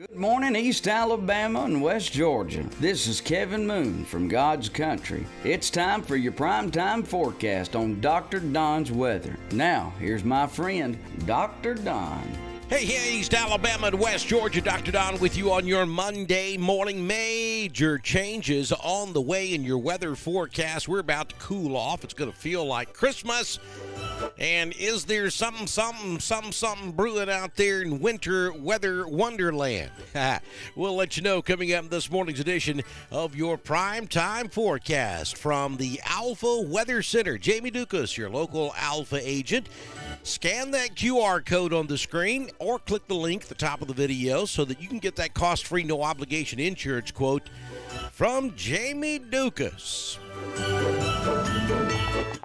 Good morning, East Alabama and West Georgia. This is Kevin Moon from God's Country. It's time for your primetime forecast on Dr. Don's weather. Now, here's my friend, Dr. Don. Hey, East Alabama and West Georgia, Dr. Don with you on your Monday morning. Major changes on the way in your weather forecast. We're about to cool off. It's going to feel like Christmas. And is there something brewing out there in winter weather wonderland? We'll let you know coming up in this morning's edition of your primetime forecast from the Alpha Weather Center. Jamie Dukas, your local Alpha agent. Scan that QR code on the screen or click the link at the top of the video so that you can get that cost-free, no-obligation insurance quote from Jamie Dukas.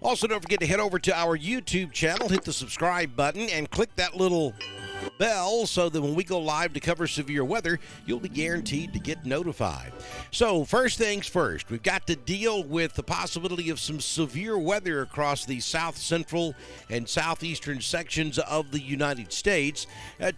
Also, don't forget to head over to our YouTube channel, hit the subscribe button, and click that little bell so that when we go live to cover severe weather, you'll be guaranteed to get notified. So first things first, we've got to deal with the possibility of some severe weather across the south central and southeastern sections of the United States.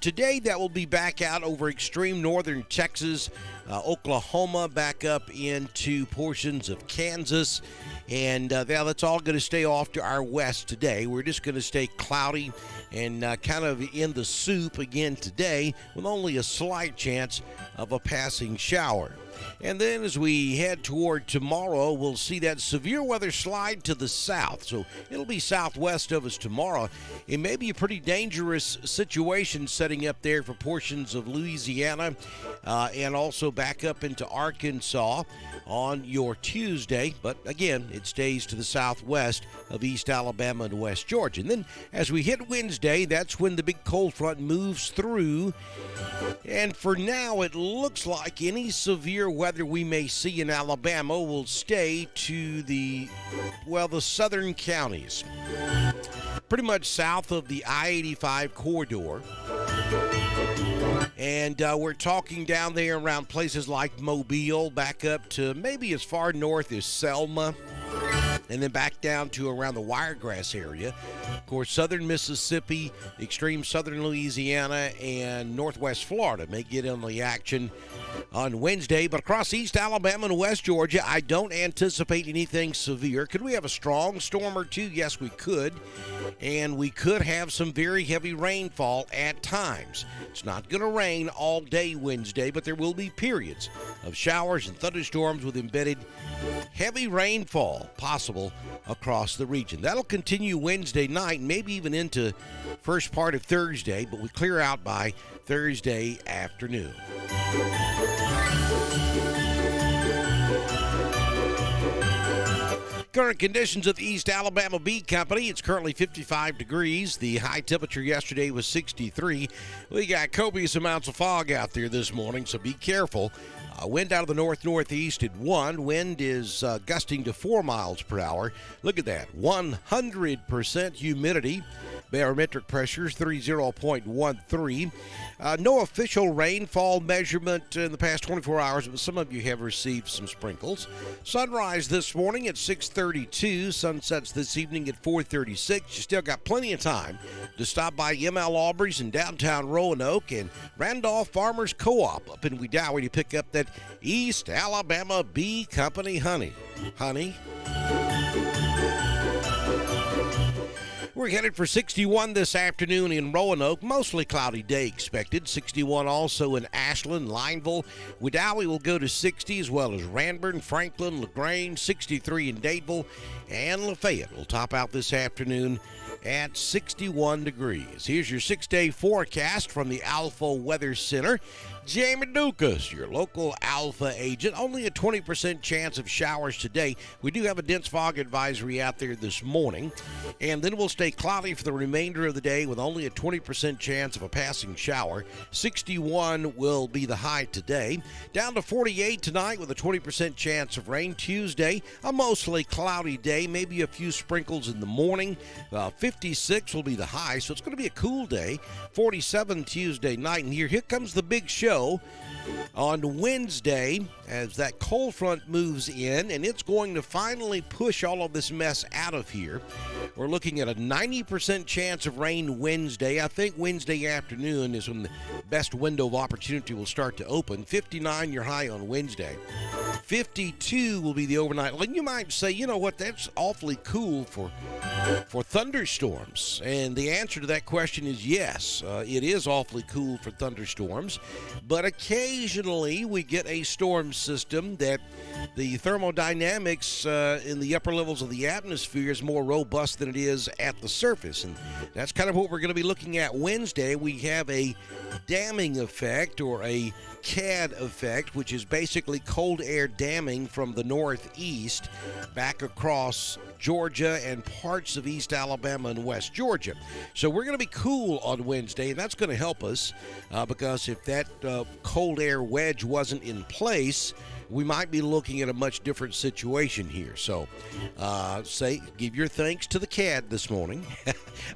Today that will be back out over extreme northern Texas, Oklahoma, back up into portions of Kansas, and that's all going to stay off to our west today. We're just going to stay cloudy and kind of in the soup again today with only a slight chance of a passing shower. And then as we head toward tomorrow, we'll see that severe weather slide to the south. So it'll be southwest of us tomorrow. It may be a pretty dangerous situation setting up there for portions of Louisiana and also back up into Arkansas on your Tuesday. But again, it stays to the southwest of East Alabama and West Georgia. And then as we hit Wednesday, that's when the big cold front moves through. And for now, it looks like any severe weather we may see in Alabama will stay to the southern counties. Pretty much south of the I-85 corridor. And we're talking down there around places like Mobile, back up to maybe as far north as Selma, and then back down to around the Wiregrass area. Of course, southern Mississippi, extreme southern Louisiana, and northwest Florida may get in the action on Wednesday. But across East Alabama and West Georgia, I don't anticipate anything severe. Could we have a strong storm or two? Yes, we could. And we could have some very heavy rainfall at times. It's not going to rain all day Wednesday, but there will be periods of showers and thunderstorms with embedded heavy rainfall possible across the region. That'll continue Wednesday night, maybe even into first part of Thursday, but we clear out by Thursday afternoon. Current conditions at the East Alabama Bee Company. It's currently 55 degrees. The high temperature yesterday was 63. We got copious amounts of fog out there this morning, so be careful. Wind out of the north-northeast at 1. Wind is gusting to 4 miles per hour. Look at that. 100% humidity. Barometric pressures 30.13. No official rainfall measurement in the past 24 hours, but some of you have received some sprinkles. Sunrise this morning at 6:32. Sunsets this evening at 4:36. You still got plenty of time to stop by ML Aubrey's in downtown Roanoke and Randolph Farmers Co-op up in Wedowee to pick up that East Alabama Bee Company honey. We're headed for 61 this afternoon in Roanoke. Mostly cloudy day expected. 61 also in Ashland, Lineville. Wedowee will go to 60, as well as Ranburne, Franklin, LaGrange. 63 in Dadeville. And Lafayette will top out this afternoon at 61 degrees. Here's your 6-day forecast from the Alpha Weather Center. Jamie Dukas, your local Alpha agent. Only a 20% chance of showers today. We do have a dense fog advisory out there this morning. And then we'll stay cloudy for the remainder of the day with only a 20% chance of a passing shower. 61 will be the high today. Down to 48 tonight with a 20% chance of rain. Tuesday, a mostly cloudy day. Maybe a few sprinkles in the morning. 56 will be the high, so it's going to be a cool day. 47 Tuesday night, and here comes the big show on Wednesday as that cold front moves in, and it's going to finally push all of this mess out of here. We're looking at a 90% chance of rain Wednesday. I think Wednesday afternoon is when the best window of opportunity will start to open. 59 your high on Wednesday. 52 will be the overnight. Well, you might say, you know what, that's awfully cool for thunderstorms. And the answer to that question is yes, it is awfully cool for thunderstorms. But occasionally we get a storm system that the thermodynamics in the upper levels of the atmosphere is more robust than it is at the surface. And that's kind of what we're going to be looking at Wednesday. We have a damming effect, or a CAD effect, which is basically cold air damming from the northeast back across Georgia and parts of East Alabama and West Georgia. So we're going to be cool on Wednesday, and that's going to help us because if that cold air wedge wasn't in place, we might be looking at a much different situation here. So give your thanks to the CAD this morning.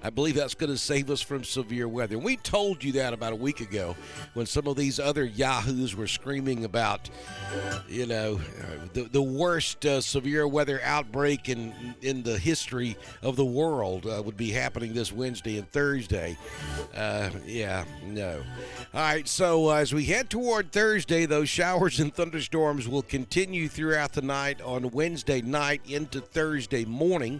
I believe that's going to save us from severe weather. And we told you that about a week ago when some of these other yahoos were screaming about, the worst severe weather outbreak in the history of the world would be happening this Wednesday and Thursday. No. All right, so as we head toward Thursday, those showers and thunderstorms will continue throughout the night on Wednesday night into Thursday morning.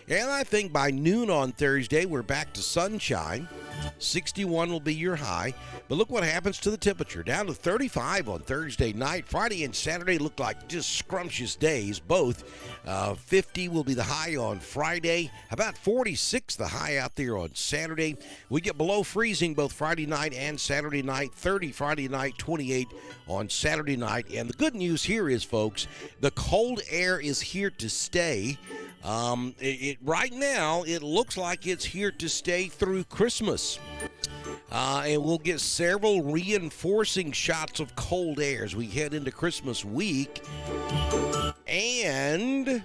And I think by noon on Thursday, we're back to sunshine. 61 will be your high. But look what happens to the temperature. Down to 35 on Thursday night. Friday and Saturday look like just scrumptious days, both. 50 will be the high on Friday. About 46 the high out there on Saturday. We get below freezing both Friday night and Saturday night. 30 Friday night, 28 on Saturday night. And the good news here is, folks, the cold air is here to stay. Right now, it looks like it's here to stay through Christmas. And we'll get several reinforcing shots of cold air as we head into Christmas week. And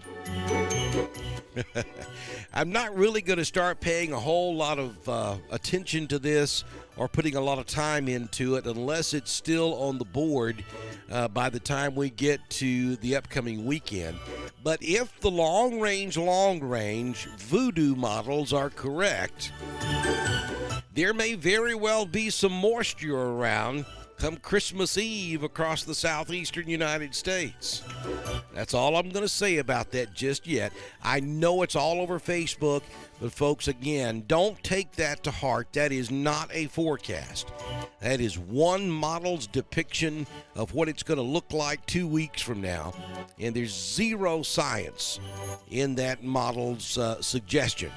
I'm not really going to start paying a whole lot of attention to this or putting a lot of time into it unless it's still on the board by the time we get to the upcoming weekend. But if the long-range voodoo models are correct, there may very well be some moisture around come Christmas Eve across the southeastern United States. That's all I'm going to say about that just yet. I know it's all over Facebook, but folks, again, don't take that to heart. That is not a forecast. That is one model's depiction of what it's going to look like 2 weeks from now, and there's zero science in that model's suggestion.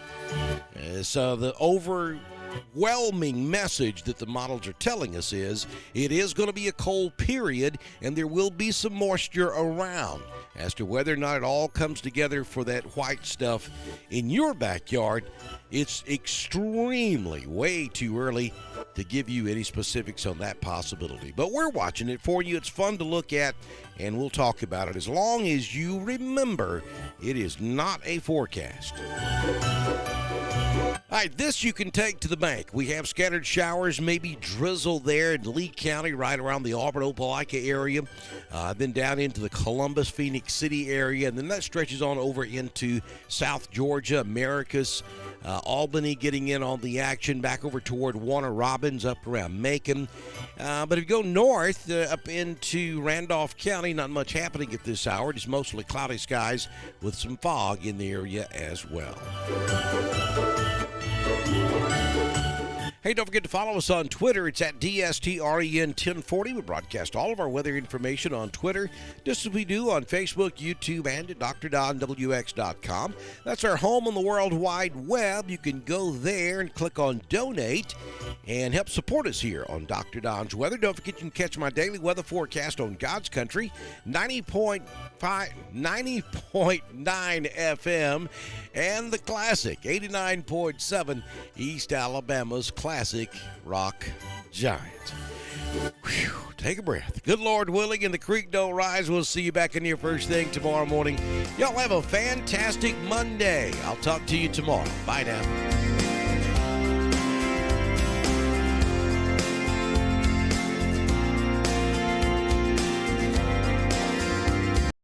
So the overwhelming message that the models are telling us is it is going to be a cold period and there will be some moisture around. As to whether or not it all comes together for that white stuff in your backyard, it's extremely way too early to give you any specifics on that possibility. But we're watching it for you. It's fun to look at, and we'll talk about it as long as you remember it is not a forecast. All right, this you can take to the bank. We have scattered showers, maybe drizzle there in Lee County, right around the Auburn-Opelika area, then down into the Columbus, Phoenix City area, and then that stretches on over into South Georgia, Americus, Albany getting in on the action, back over toward Warner Robins, up around Macon. But if you go north, up into Randolph County, not much happening at this hour. Just mostly cloudy skies with some fog in the area as well. Hey, don't forget to follow us on Twitter. It's at DSTREN1040. We broadcast all of our weather information on Twitter, just as we do on Facebook, YouTube, and at DrDonWX.com. That's our home on the World Wide Web. You can go there and click on Donate and help support us here on Dr. Don's Weather. Don't forget you can catch my daily weather forecast on God's Country, 90.9 FM, and the classic, 89.7 East Alabama's classic rock giant. Whew, take a breath. Good Lord willing, and the creek don't rise. We'll see you back in here first thing tomorrow morning. Y'all have a fantastic Monday. I'll talk to you tomorrow. Bye now.